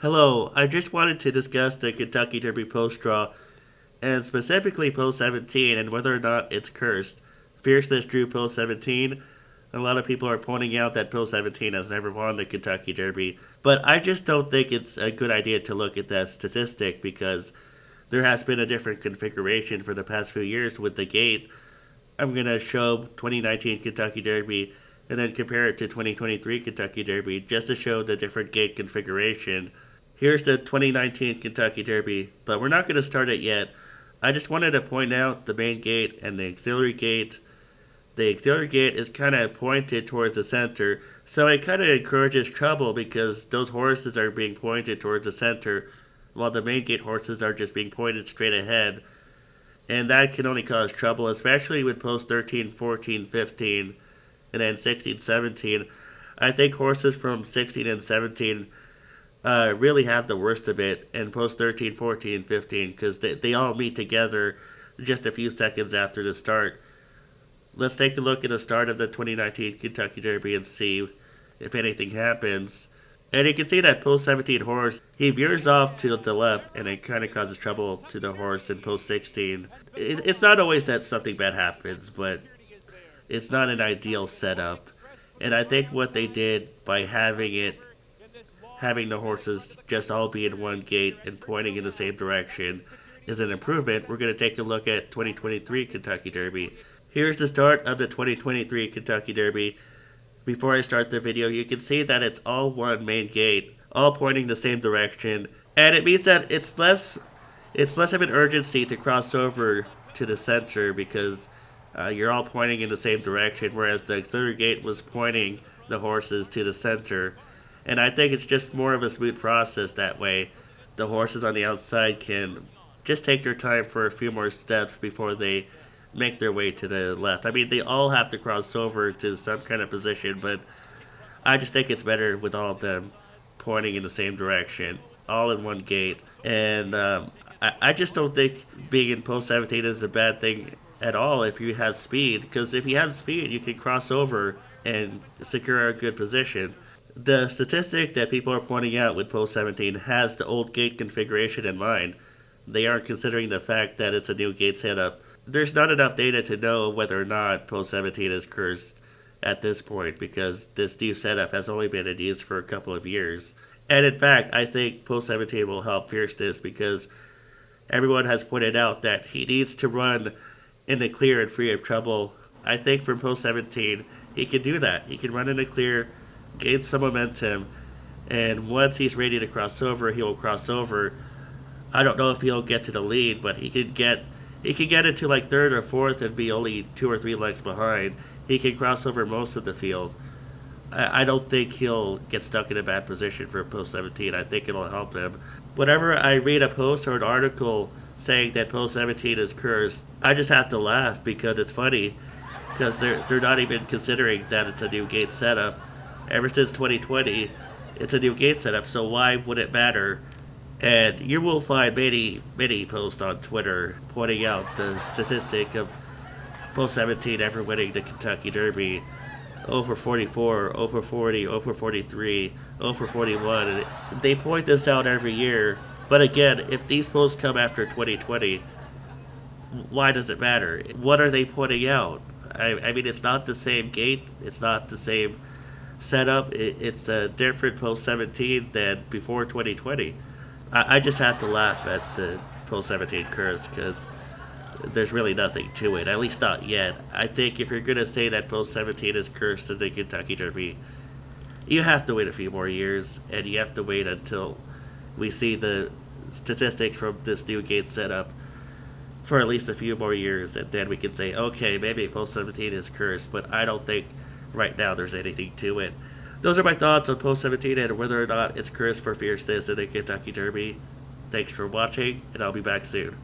Hello, I just wanted to discuss the Kentucky Derby post draw, and specifically post 17 and whether or not it's cursed. Fierceness drew post 17. A lot of people are pointing out that post 17 has never won the Kentucky Derby, but I just don't think it's a good idea to look at that statistic because there has been a different configuration for the past few years with the gate. I'm going to show 2019 Kentucky Derby and then compare it to 2023 Kentucky Derby just to show the different gate configuration. Here's the 2019 Kentucky Derby, but we're not going to start it yet. I just wanted to point out the main gate and the auxiliary gate. The auxiliary gate is kind of pointed towards the center, so it kind of encourages trouble because those horses are being pointed towards the center, while the main gate horses are just being pointed straight ahead. And that can only cause trouble, especially with post 13, 14, 15, and then 16, 17. I think horses from 16 and 17 really have the worst of it in post 13, 14, 15 because they all meet together just a few seconds after the start. Let's take a look at the start of the 2019 Kentucky Derby and see if anything happens. And you can see that post 17 horse, he veers off to the left and it kind of causes trouble to the horse in post 16. It's not always that something bad happens, but it's not an ideal setup. And I think what they did by having the horses just all be in one gate and pointing in the same direction is an improvement. We're going to take a look at 2023 Kentucky Derby. Here's the start of the 2023 Kentucky Derby. Before I start the video, you can see that it's all one main gate, all pointing the same direction, and it means that it's less of an urgency to cross over to the center because you're all pointing in the same direction, whereas the auxiliary gate was pointing the horses to the center. And I think it's just more of a smooth process that way. The horses on the outside can just take their time for a few more steps before they make their way to the left. I mean, they all have to cross over to some kind of position, but I just think it's better with all of them pointing in the same direction, all in one gate. And I just don't think being in post 17 is a bad thing at all if you have speed, because if you have speed, you can cross over and secure a good position. The statistic that people are pointing out with post 17 has the old gate configuration in mind. They aren't considering the fact that it's a new gate setup. There's not enough data to know whether or not post 17 is cursed at this point because this new setup has only been in use for a couple of years. And in fact, I think post 17 will help Fierceness because everyone has pointed out that he needs to run in the clear and free of trouble. I think from post 17, he can do that. He can run in the clear, gain some momentum, and once he's ready to cross over, he will cross over. I don't know if he'll get to the lead, but he could get into like third or fourth and be only 2 or 3 legs behind. He can cross over most of the field. I don't think he'll get stuck in a bad position for post 17. I think it'll help him. Whenever I read a post or an article saying that post 17 is cursed, I just have to laugh because it's funny because they're not even considering that it's a new gate setup. Ever since 2020, it's a new gate setup, so why would it matter? And you will find many posts on Twitter pointing out the statistic of post 17 ever winning the Kentucky Derby over 44, over 40, over 43, over 41. And they point this out every year. But again, if these posts come after 2020, why does it matter? What are they pointing out? I mean, it's not the same gate. It's not the same setup. It's a different post 17 than before 2020. I just have to laugh at the post 17 curse because there's really nothing to it, at least not yet. I think if you're going to say that post 17 is cursed in the Kentucky Derby, you have to wait a few more years, and you have to wait until we see the statistics from this new gate setup for at least a few more years, and then we can say, okay, maybe post 17 is cursed, but I don't think right now there's anything to it. Those are my thoughts on post 17 and whether or not it's cursed for Fierceness in the Kentucky Derby. Thanks for watching, and I'll be back soon.